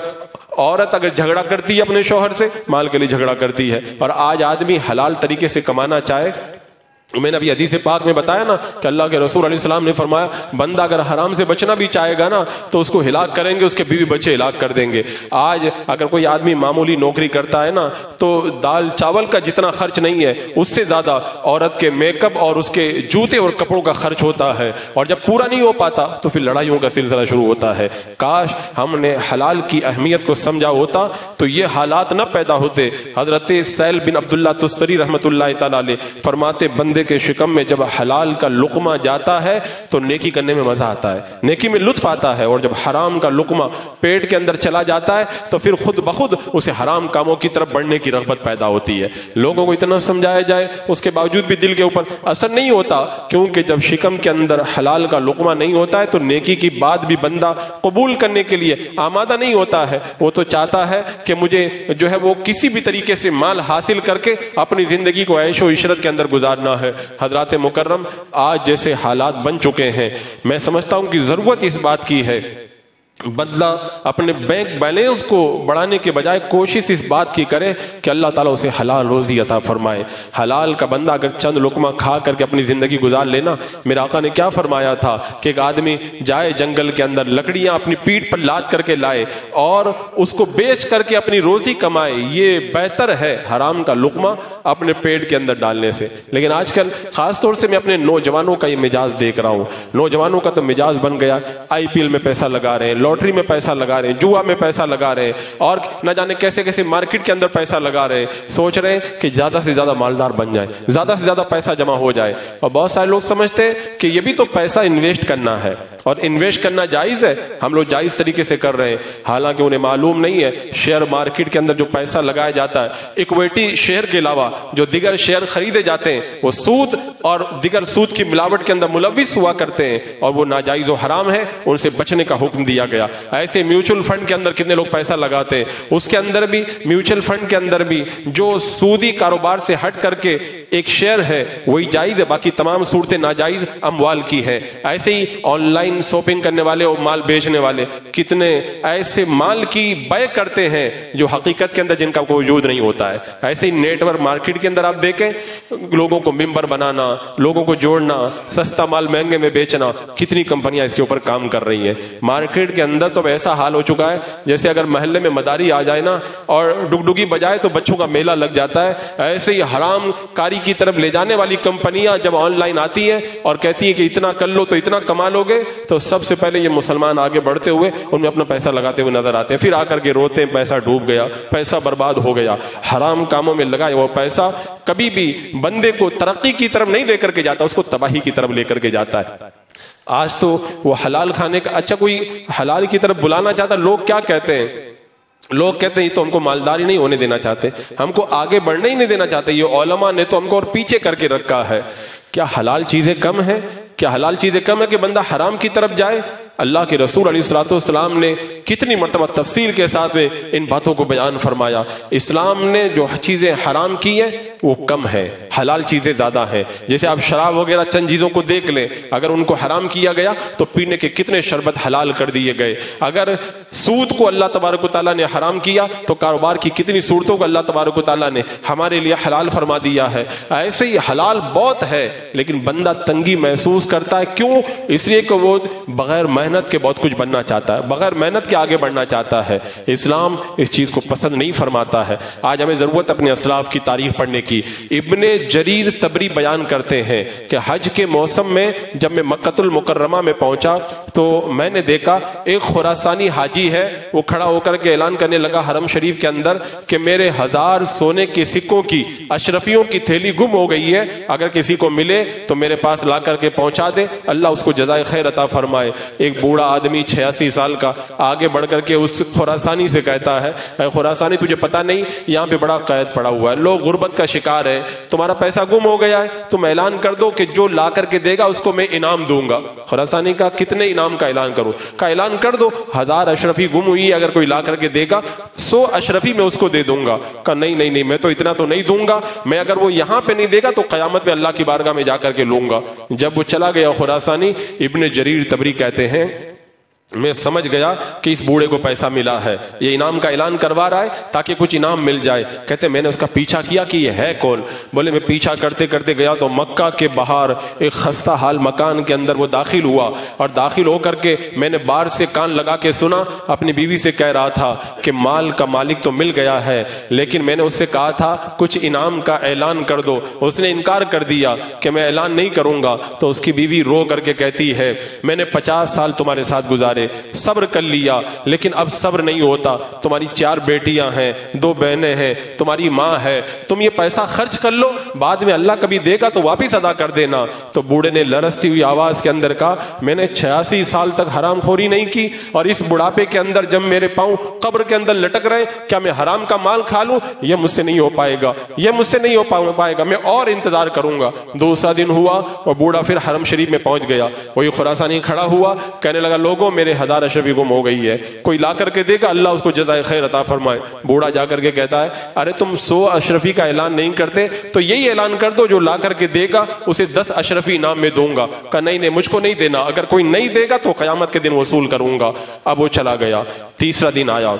عورت اگر جھگڑا کرتی ہے اپنے شوہر سے، مال کے لیے جھگڑا کرتی ہے، اور آج آدمی حلال طریقے سے کمانا چاہے میں نے ابھی حدیث پاک میں بتایا نا کہ اللہ کے رسول علیہ السلام نے فرمایا بندہ اگر حرام سے بچنا بھی چاہے گا نا تو اس کو ہلاک کریں گے، اس کے بیوی بچے ہلاک کر دیں گے۔ آج اگر کوئی آدمی معمولی نوکری کرتا ہے نا تو دال چاول کا جتنا خرچ نہیں ہے اس سے زیادہ عورت کے میک اپ اور اس کے جوتے اور کپڑوں کا خرچ ہوتا ہے، اور جب پورا نہیں ہو پاتا تو پھر لڑائیوں کا سلسلہ شروع ہوتا ہے۔ کاش ہم نے حلال کی اہمیت کو سمجھا ہوتا تو یہ حالات نہ پیدا ہوتے۔ حضرت سہل بن عبداللہ تستری رحمۃ اللہ تعالی علیہ فرماتے بندے کے شکم میں جب حلال کا لقمہ جاتا ہے تو نیکی کرنے میں مزہ آتا ہے، نیکی میں لطف آتا ہے، اور جب حرام کا لقمہ پیٹ کے اندر چلا جاتا ہے تو پھر خود بخود اسے حرام کاموں کی طرف بڑھنے کی رغبت پیدا ہوتی ہے۔ لوگوں کو اتنا سمجھایا جائے اس کے باوجود بھی دل کے اوپر اثر نہیں ہوتا، کیونکہ جب شکم کے اندر حلال کا لقمہ نہیں ہوتا ہے تو نیکی کی بات بھی بندہ قبول کرنے کے لیے آمادہ نہیں ہوتا ہے۔ وہ تو چاہتا ہے کہ مجھے جو ہے وہ کسی بھی طریقے سے مال حاصل کر کے اپنی زندگی کو عیش و عشرت کے اندر گزارنا ہے۔ حضرات مکرم، آج جیسے حالات بن چکے ہیں میں سمجھتا ہوں کہ ضرورت اس بات کی ہے بندہ اپنے بینک بیلنس کو بڑھانے کے بجائے کوشش اس بات کی کرے کہ اللہ تعالیٰ اسے حلال روزی عطا فرمائے۔ حلال کا بندہ اگر چند لقمہ کھا کر کے اپنی زندگی گزار لینا، میرے آقا نے کیا فرمایا تھا کہ ایک آدمی جائے جنگل کے اندر لکڑیاں اپنی پیٹھ پر لاد کر کے لائے اور اس کو بیچ کر کے اپنی روزی کمائے، یہ بہتر ہے حرام کا لقمہ اپنے پیٹ کے اندر ڈالنے سے۔ لیکن آج کل خاص طور سے میں اپنے نوجوانوں کا یہ مزاج دیکھ رہا ہوں، نوجوانوں کا تو مزاج بن گیا آئی پی ایل میں پیسہ لگا رہے ہیں، لاٹری میں پیسہ لگا رہے ہیں، جوا میں پیسہ لگا رہے ہیں، اور نہ جانے کیسے کیسے مارکیٹ کے اندر پیسہ لگا رہے ہیں، سوچ رہے ہیں کہ زیادہ سے زیادہ مالدار بن جائیں، زیادہ سے زیادہ پیسہ جمع ہو جائے۔ اور بہت سارے لوگ سمجھتے ہیں کہ یہ بھی تو پیسہ انویسٹ کرنا ہے، اور انویسٹ کرنا جائز ہے، ہم لوگ جائز طریقے سے کر رہے ہیں، حالانکہ انہیں معلوم نہیں ہے شیئر مارکیٹ کے اندر جو پیسہ لگایا جاتا ہے اکویٹی شیئر کے علاوہ جو دیگر شیئر خریدے جاتے ہیں وہ سود اور دیگر سود کی ملاوٹ کے اندر ملوث ہوا کرتے ہیں، اور وہ ناجائز و حرام ہے، ان سے بچنے کا حکم دیا گیا۔ ایسے میوچل فنڈ کے اندر کتنے لوگ پیسہ لگاتے ہیں، اس کے اندر بھی میوچل فنڈ کے اندر بھی جو سودی کاروبار سے ہٹ کر کے ایک شیئر ہے وہی جائز ہے، باقی تمام صورتیں ناجائز اموال کی ہیں۔ ایسے ہی آن لائن شاپنگ کرنے والے اور مال بیچنے والے کتنے ایسے مال کی بے کرتے ہیں جو حقیقت کے اندر جن کا کوئی وجود نہیں ہوتا ہے۔ ایسے ہی نیٹ ورک مارکیٹ کے اندر آپ دیکھیں لوگوں کو ممبر بنانا، لوگوں کو جوڑنا، سستا مال مہنگے میں بیچنا، کتنی کمپنیاں اس کے اوپر کام کر رہی ہیں۔ مارکیٹ کے اندر تو ایسا حال ہو چکا ہے جیسے اگر محلے میں مداری آ جائے نا اور ڈگڈگی بجائے تو بچوں کا میلہ لگ جاتا ہے۔ ایسے ہی حرام کاری کی طرف لے جانے والی کمپنیاں جب آن لائن آتی ہیں اور کہتی ہیں کہ اتنا کر لو تو اتنا کما لو گے، تو سب سے پہلے یہ مسلمان آگے بڑھتے ہوئے ان میں اپنا پیسہ لگاتے ہوئے نظر آتے ہیں، پھر آ کر کے روتے ہیں پیسہ ڈوب گیا، پیسہ برباد ہو گیا۔ حرام کاموں میں لگا وہ پیسہ کبھی بھی بندے کو ترقی کی طرف نہیں لے کر کے جاتا، اس کو تباہی کی طرف لے کر کے جاتا ہے۔ آج تو وہ حلال کھانے کا، اچھا کوئی حلال کی طرف بلانا چاہتا، لوگ کیا کہتے ہیں؟ لوگ کہتے ہیں تو ہم کو مالداری نہیں ہونے دینا چاہتے، ہم کو آگے بڑھنے ہی نہیں دینا چاہتے، یہ علماء نے تو ہم کو اور پیچھے کر کے رکھا ہے۔ کیا حلال چیزیں کم ہیں؟ کیا حلال چیزیں کم ہے کہ بندہ حرام کی طرف جائے؟ اللہ کے رسول علیہ الصلوۃ والسلام نے کتنی مرتبہ تفصیل کے ساتھ ان باتوں کو بیان فرمایا۔ اسلام نے جو چیزیں حرام کی ہیں وہ کم ہے، حلال چیزیں زیادہ ہیں۔ جیسے آپ شراب وغیرہ چند چیزوں کو دیکھ لیں، اگر ان کو حرام کیا گیا تو پینے کے کتنے شربت حلال کر دیے گئے۔ اگر سود کو اللہ تبارک و تعالیٰ نے حرام کیا تو کاروبار کی کتنی صورتوں کو اللہ تبارک و تعالیٰ نے ہمارے لیے حلال فرما دیا ہے۔ ایسے ہی حلال بہت ہے لیکن بندہ تنگی محسوس کرتا ہے، کیوں؟ اس لیے کہ وہ بغیر محنت کے بہت کچھ بننا چاہتا ہے، بغیر محنت کے آگے بڑھنا چاہتا ہے۔ اسلام اس چیز کو پسند نہیں فرماتا ہے۔ آج ہمیں ضرورت اپنے اسلاف کی تاریخ پڑھنے کی۔ ابن جریر طبری بیان کرتے ہیں کہ حج کے موسم میں جب میں مکۃ المکرمہ میں پہنچا تو میں نے دیکھا ایک خراسانی حاجی ہے، وہ کھڑا ہو کر کے اعلان کرنے لگا حرم شریف کے اندر کہ میرے 1000 سونے کے سکوں کی اشرفیوں کی تھیلی گم ہو گئی ہے، اگر کسی کو ملے تو میرے پاس لا کر کے پہنچا دے، اللہ اس کو جزائے خیر عطا فرمائے۔ ایک بوڑھا آدمی 86 سال کا آگے بڑھ کر کے اس خراسانی سے کہتا ہے، اے خراسانی تجھے پتہ نہیں یہاں پہ بڑا قید پڑا ہوا ہے، لوگ غربت کا شکار ہیں، تمہارا پیسہ گم ہو گیا ہے، تم اعلان کر دو کہ جو لا کر کے دے گا اس کو میں انعام دوں گا۔ خراسانی کا کتنے انعام کا اعلان کروں؟ کا اعلان کر دو 1000 اشرفی گم ہوئی ہے، اگر کوئی لا کر کے دے گا 100 اشرفی میں اس کو دے دوں گا۔ کہا نہیں میں تو اتنا تو نہیں دوں گا، میں اگر وہ یہاں پہ نہیں دے گا تو قیامت میں اللہ کی بارگاہ میں جا کر کے لوں گا۔ جب وہ چلا گیا خراسانی، ابن جریر طبری کہتے ہیں میں سمجھ گیا کہ اس بوڑھے کو پیسہ ملا ہے، یہ انعام کا اعلان کروا رہا ہے تاکہ کچھ انعام مل جائے۔ کہتے میں نے اس کا پیچھا کیا کہ یہ ہے کون؟ بولے میں پیچھا کرتے کرتے گیا تو مکہ کے باہر ایک خستہ حال مکان کے اندر وہ داخل ہوا، اور داخل ہو کر کے میں نے باہر سے کان لگا کے سنا، اپنی بیوی سے کہہ رہا تھا کہ مال کا مالک تو مل گیا ہے، لیکن میں نے اس سے کہا تھا کچھ انعام کا اعلان کر دو، اس نے انکار کر دیا کہ میں اعلان نہیں کروں گا۔ تو اس کی بیوی رو کر کے کہتی ہے میں نے 50 سال تمہارے ساتھ گزارے، صبر کر لیا، لیکن اب صبر نہیں ہوتا، تمہاری 4 بیٹیاں ہیں، 2 بہنیں ہیں، تمہاری ماں ہے، تم یہ پیسہ خرچ کر لو، بعد میں اللہ کبھی دے گا تو واپس ادا کر دینا۔ تو بوڑھے نے لرزتی ہوئی آواز کے اندر کہا میں نے 86 سال تک حرام خوری نہیں کی، اور اس بڑھاپے کے اندر جب میرے پاؤں قبر کے اندر لٹک رہے کیا میں حرام کا مال کھا لوں؟ یہ مجھ سے نہیں ہو پائے گا، یہ مجھ سے نہیں ہو پائے گا، میں اور انتظار کروں گا۔ دوسرا دن ہوا اور بوڑھا پھر حرم شریف میں پہنچ گیا، وہی خراسانی کھڑا ہوا، کہنے لگا لوگوں میرے 1000 اشرفی گم ہو گئی ہے، کوئی لا کر کے دے گا، اللہ اس کو جزائے خیر عطا فرمائے۔ بوڑھا جا کر کے کہتا ہے ارے تم 100 اشرفی کا اعلان نہیں کرتے تو یہی اعلان کر دو جو لا کر کے دے گا اسے 10 اشرفی انعام میں دوں گا۔ کہا نہیں مجھ کو نہیں دینا، اگر کوئی نہیں دے گا تو قیامت کے دن وصول کروں گا۔ اب وہ چلا گیا۔ تیسرا دن آیا،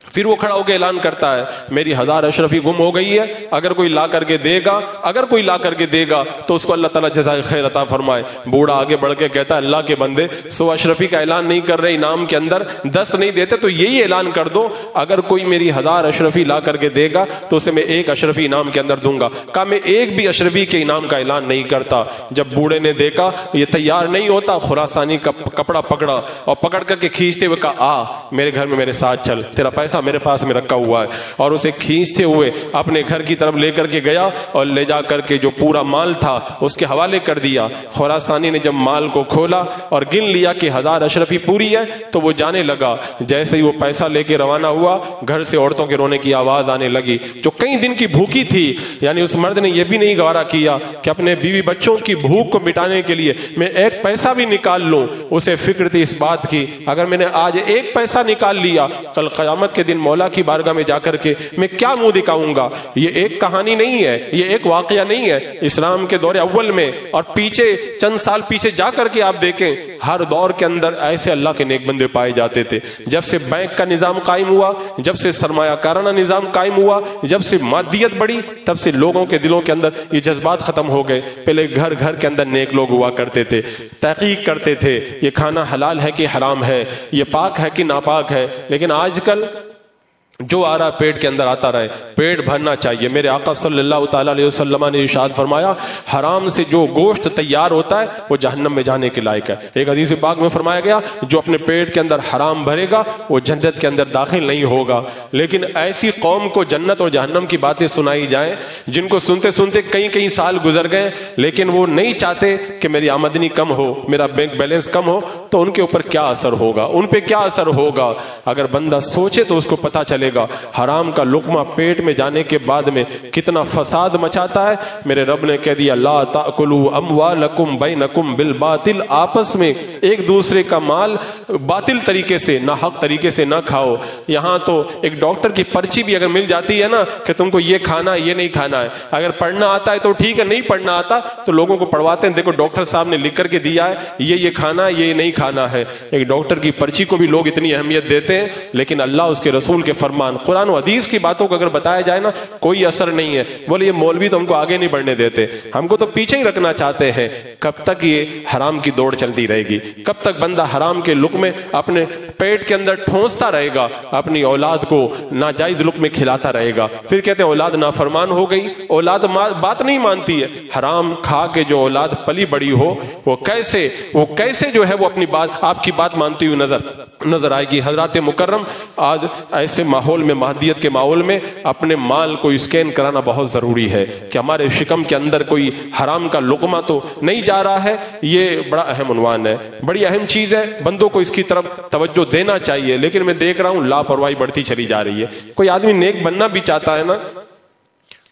پھر وہ کھڑا ہو کے اعلان کرتا ہے میری 1000 اشرفی گم ہو گئی ہے، اگر کوئی لا کر کے دے گا، اگر کوئی لا کر کے دے گا تو اس کو اللہ تعالیٰ جزائے خیر عطا فرمائے۔ بوڑھا آگے بڑھ کے کہتا ہے اللہ کے بندے 100 اشرفی کا اعلان نہیں کر رہے انعام کے اندر، 10 نہیں دیتے تو یہی اعلان کر دو اگر کوئی میری 1000 اشرفی لا کر کے دے گا تو اسے میں 1 اشرفی انعام کے اندر دوں گا۔ کہا میں 1 بھی اشرفی کے انعام کا اعلان نہیں کرتا۔ جب بوڑھے نے دیکھا یہ تیار نہیں ہوتا، خراسانی کا کپڑا پکڑا اور پکڑ کر کے کھینچتے ہوئے کہا آ میرے گھر میں میرے ساتھ چل، تیرا پیسہ میرے پاس میں رکھا ہوا ہے، اور اسے کھینچتے ہوئے اپنے گھر کی طرف لے کر کے گیا اور لے جا کر کے جو پورا مال تھا اس کے حوالے کر دیا۔ خراسانی نے جب مال کو کھولا اور گن لیا کہ 1000 اشرفی پوری ہے تو وہ جانے لگا۔ جیسے ہی وہ پیسہ لے کے روانہ ہوا گھر سے عورتوں کے رونے کی آواز آنے لگی جو کئی دن کی بھوکی تھی، یعنی اس مرد نے یہ بھی نہیں گوارا کیا کہ اپنے بیوی بچوں کی بھوک کو مٹانے کے لیے میں 1 پیسہ بھی نکال لوں۔ اسے فکر تھی اس بات کی اگر میں نے آج 1 پیسہ نکال لیا کل قیامت کے دن مولا کی بارگاہ میں جا کر کے میں کیا منہ دکھاؤں گا۔ یہ ایک کہانی نہیں ہے، یہ ایک واقعہ نہیں ہے، اسلام کے دور اول میں اور پیچھے چند سال پیچھے جا کر کے آپ دیکھیں ہر دور کے اندر ایسے اللہ کے نیک بندے پائے جاتے تھے۔ جب سے بینک کا نظام قائم ہوا، جب سے سرمایہ کارانہ نظام قائم ہوا، جب سے مادیت بڑھی، تب سے لوگوں کے دلوں کے اندر یہ جذبات ختم ہو گئے۔ پہلے گھر گھر کے اندر نیک لوگ ہوا کرتے تھے، تحقیق کرتے تھے یہ کھانا حلال ہے کہ حرام ہے، یہ پاک ہے کہ ناپاک ہے، لیکن آج کل جو آ رہا پیٹ کے اندر آتا رہے، پیٹ بھرنا چاہیے۔ میرے آقا صلی اللہ تعالیٰ علیہ وسلم نے ارشاد فرمایا حرام سے جو گوشت تیار ہوتا ہے وہ جہنم میں جانے کے لائق ہے۔ ایک حدیث پاک میں فرمایا گیا جو اپنے پیٹ کے اندر حرام بھرے گا وہ جنت کے اندر داخل نہیں ہوگا۔ لیکن ایسی قوم کو جنت اور جہنم کی باتیں سنائی جائیں جن کو سنتے سنتے کئی سال گزر گئے، لیکن وہ نہیں چاہتے کہ میری آمدنی کم ہو، میرا بینک بیلنس کم ہو، تو ان کے اوپر کیا اثر ہوگا، ان پہ کیا اثر ہوگا۔ اگر بندہ سوچے تو اس کو پتا چلے گا حرام کا لقمہ پیٹ میں جانے کے بعد میں کتنا فساد مچاتا ہے۔ میرے رب نے کہہ دیا لا تأکلوا اموالکم بینکم بالباطل، آپس میں ایک دوسرے کا مال باطل طریقے سے، ناحق طریقے سے نہ کھاؤ۔ یہاں تو ایک ڈاکٹر کی پرچی بھی اگر مل جاتی ہے نا کہ تم کو یہ کھانا یہ نہیں کھانا ہے، اگر پڑھنا آتا ہے تو ٹھیک ہے، نہیں پڑھنا آتا تو لوگوں کو پڑھواتے ہیں دیکھو ڈاکٹر صاحب نے لکھ کر کے دیا ہے یہ کھانا یہ نہیں کھانا ہے۔ ایک ڈاکٹر کی پرچی کو بھی لوگ اتنی اہمیت دیتے ہیں، لیکن اللہ اس کے رسول کے فرمان قرآن و حدیث کی باتوں کو اگر بتایا جائے نا کوئی اثر نہیں ہے۔ بولے یہ مولوی تو ہم کو آگے نہیں بڑھنے دیتے، ہم کو تو پیچھے ہی رکھنا چاہتے ہیں۔ کب تک یہ حرام کی دوڑ چلتی رہے گی؟ کب تک بندہ حرام کے لقمے اپنے پیٹ کے اندر ٹھونستا رہے گا، اپنی اولاد کو ناجائز لقمے کھلاتا رہے گا؟ پھر کہتے ہیں اولاد نافرمان ہو گئی، اولاد بات نہیں مانتی ہے۔ حرام کھا کے جو اولاد پلی بڑی ہو وہ کیسے جو ہے وہ اپنی بات آپ کی بات مانتی ہوئی نظر آئے گی۔ حضرات مکرم، آج ایسے ماحول میں، مہدیت کے ماحول میں اپنے مال کو اسکین کرانا بہت ضروری ہے کہ ہمارے شکم کے اندر کوئی حرام کا لقمہ تو نہیں جا رہا ہے۔ یہ بڑا اہم عنوان ہے، بڑی اہم چیز ہے، بندوں کو اس کی طرف توجہ دینا چاہیے۔ لیکن میں دیکھ رہا ہوں لاپرواہی بڑھتی چلی جا رہی ہے۔ کوئی آدمی نیک بننا بھی چاہتا ہے نا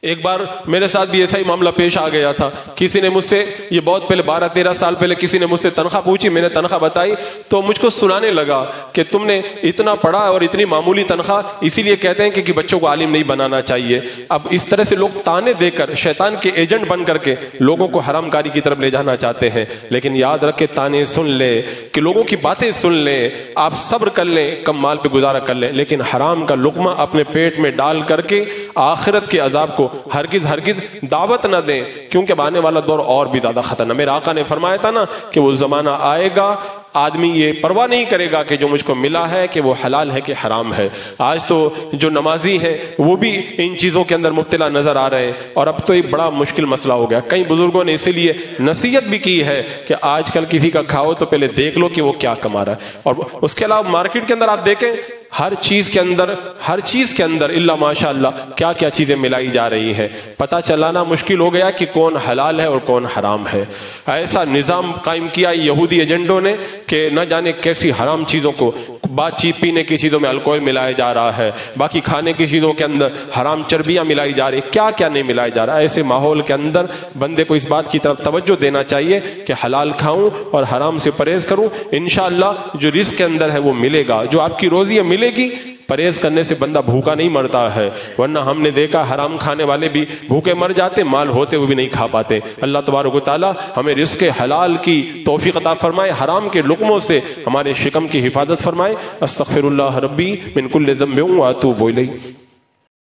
ایک بار میرے ساتھ بھی ایسا ہی معاملہ پیش آ گیا تھا. کسی نے مجھ سے، یہ بہت پہلے 12-13 سال پہلے، کسی نے مجھ سے تنخواہ پوچھی. میں نے تنخواہ بتائی تو مجھ کو سنانے لگا کہ تم نے اتنا پڑھا اور اتنی معمولی تنخواہ، اسی لیے کہتے ہیں کہ بچوں کو عالم نہیں بنانا چاہیے. اب اس طرح سے لوگ تانے دے کر، شیطان کے ایجنٹ بن کر کے لوگوں کو حرام کاری کی طرف لے جانا چاہتے ہیں. لیکن یاد رکھ کے تانے سن لے، کہ لوگوں کی باتیں سن لیں، آپ صبر کر لیں، کم مال پہ گزارا کر لیں، لیکن حرام کا لقمہ اپنے پیٹ میں ڈال کر کے آخرت کے عذاب کو ہرگز دعوت نہ دیں، کیونکہ آنے والا دور اور بھی زیادہ خطرناک. میرے آقا نے فرمایا تھا نا کہ وہ زمانہ آئے گا آدمی یہ پرواہ نہیں کرے گا کہ جو مجھ کو ملا ہے کہ وہ حلال ہے کہ حرام ہے. آج تو جو نمازی ہیں وہ بھی ان چیزوں کے اندر مبتلا نظر آ رہے ہیں، اور اب تو یہ بڑا مشکل مسئلہ ہو گیا. کئی بزرگوں نے اسی لیے نصیحت بھی کی ہے کہ آج کل کسی کا کھاؤ تو پہلے دیکھ لو کہ وہ کیا کما رہا ہے. اور اس کے علاوہ مارکیٹ کے اندر آپ دیکھیں، ہر چیز کے اندر الا ماشاء اللہ کیا کیا چیزیں ملائی جا رہی ہیں. پتہ چلانا مشکل ہو گیا کہ کون حلال ہے اور کون حرام ہے. ایسا نظام قائم کیا یہودی ایجنڈوں نے کہ نہ جانے کیسی حرام چیزوں کو، بات چیت پینے کی چیزوں میں الکوہل ملایا جا رہا ہے، باقی کھانے کی چیزوں کے اندر حرام چربیاں ملائی جا رہی، کیا کیا نہیں ملایا جا رہا. ایسے ماحول کے اندر بندے کو اس بات کی طرف توجہ دینا چاہیے کہ حلال کھاؤں اور حرام سے پرہیز کروں. انشاءاللہ جو رزق کے اندر ہے وہ ملے گا، جو آپ کی روزی ملے گی. پرہیز کرنے سے بندہ بھوکا نہیں مرتا ہے، ورنہ ہم نے دیکھا حرام کھانے والے بھی بھوکے مر جاتے، مال ہوتے ہوئے بھی نہیں کھا پاتے. اللہ تبارک و تعالی ہمیں رزق حلال کی توفیق عطا فرمائے، حرام کے لقموں سے ہمارے شکم کی حفاظت فرمائے. استغفر اللہ ربی من کل ذنب واتوب الیہ.